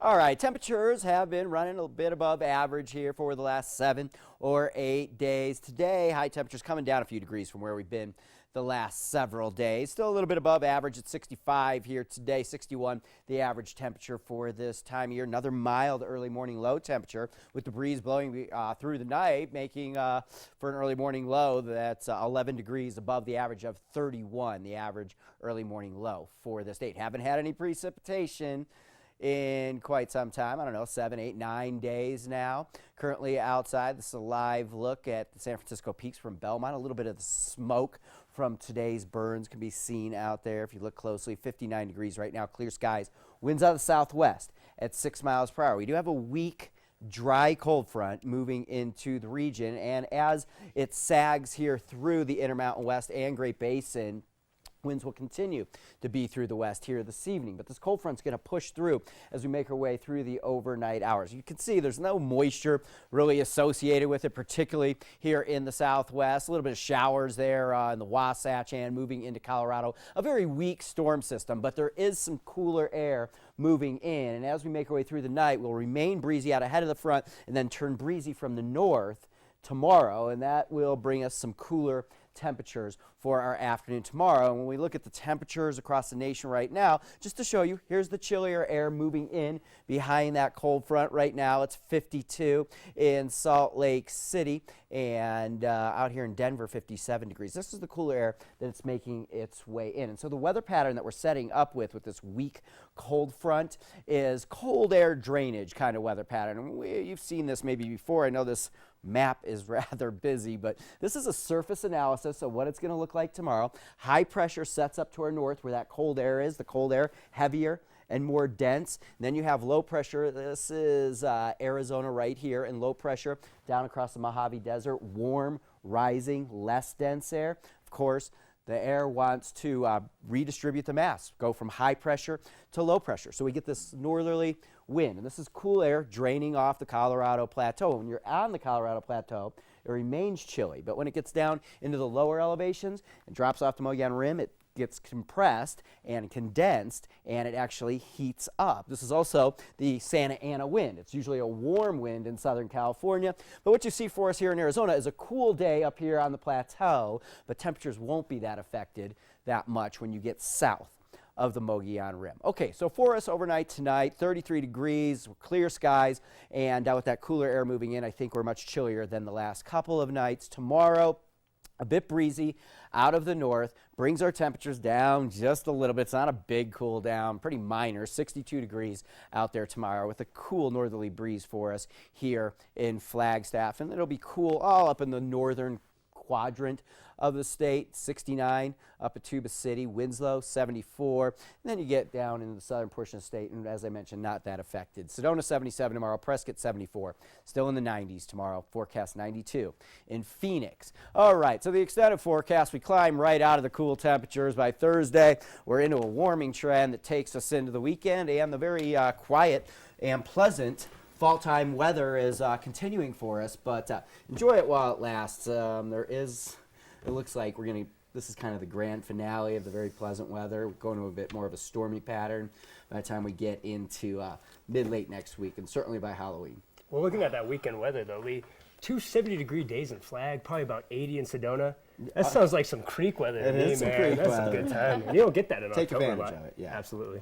All right, temperatures have been running a bit above average here for the last 7 or 8 days. Today, high temperatures coming down a few degrees from where we've been the last several days. Still a little bit above average at 65 here today, 61 the average temperature for this time of year. Another mild early morning low temperature with the breeze blowing through the night, making for an early morning low that's 11 degrees above the average of 31, the average early morning low for this date. Haven't had any precipitation in quite some time. I don't know, 7, 8, 9 days now. Currently outside, this is a live look at the San Francisco Peaks from Belmont. A little bit of the smoke from today's burns can be seen out there if you look closely. 59 degrees right now, clear skies. Winds out of the southwest at 6 miles per hour. We do have a weak dry cold front moving into the region, and as it sags here through the Intermountain West and Great Basin, winds will continue to be through the west here this evening, but this cold front's going to push through as we make our way through the overnight hours. You can see there's no moisture really associated with it, particularly here in the southwest. A little bit of showers there in the Wasatch and moving into Colorado. A very weak storm system, but there is some cooler air moving in, and as we make our way through the night, we'll remain breezy out ahead of the front and then turn breezy from the north tomorrow, and that will bring us some cooler temperatures for our afternoon tomorrow. And when we look at the temperatures across the nation right now, just to show you, here's the chillier air moving in behind that cold front. Right now it's 52 in Salt Lake City, and out here in Denver 57 degrees. This is the cooler air that it's making its way in. And so the weather pattern that we're setting up with this weak cold front is cold air drainage kind of weather pattern. And you've seen this maybe before. I know this map is rather busy, but this is a surface analysis of what it's going to look like tomorrow. High pressure sets up to our north where that cold air is, the cold air heavier and more dense. And then you have low pressure. This is Arizona right here, and low pressure down across the Mojave Desert, warm, rising, less dense air. Of course, the air wants to redistribute the mass, go from high pressure to low pressure. So we get this northerly wind, and this is cool air draining off the Colorado Plateau. When you're on the Colorado Plateau, it remains chilly, but when it gets down into the lower elevations and drops off the Mogollon Rim, it gets compressed and condensed, and it actually heats up. This is also the Santa Ana wind. It's usually a warm wind in Southern California, but what you see for us here in Arizona is a cool day up here on the plateau, but temperatures won't be that affected that much when you get south of the Mogollon Rim. Okay, so for us overnight tonight, 33 degrees, clear skies, and with that cooler air moving in, I think we're much chillier than the last couple of nights. Tomorrow, a bit breezy out of the north, brings our temperatures down just a little bit. It's not a big cool down, pretty minor, 62 degrees out there tomorrow with a cool northerly breeze for us here in Flagstaff. And it'll be cool all up in the northern quadrant of the state, 69 up at Tuba City, Winslow 74, and then you get down into the southern portion of the state, and as I mentioned, not that affected. Sedona 77 tomorrow, Prescott 74, still in the 90s tomorrow, forecast 92 in Phoenix. All right, so the extended forecast, we climb right out of the cool temperatures. By Thursday, we're into a warming trend that takes us into the weekend, and the very quiet and pleasant fall time weather is continuing for us, but enjoy it while it lasts. It looks like this is kind of the grand finale of the very pleasant weather. We're going to a bit more of a stormy pattern by the time we get into mid-late next week, and certainly by Halloween. Well, looking at that weekend weather, though, Lee, 2 70-degree days in Flag, probably about 80 in Sedona. That sounds like some creek weather to me, man. That's a good time. You don't get that in October. Take advantage of it, yeah. Absolutely.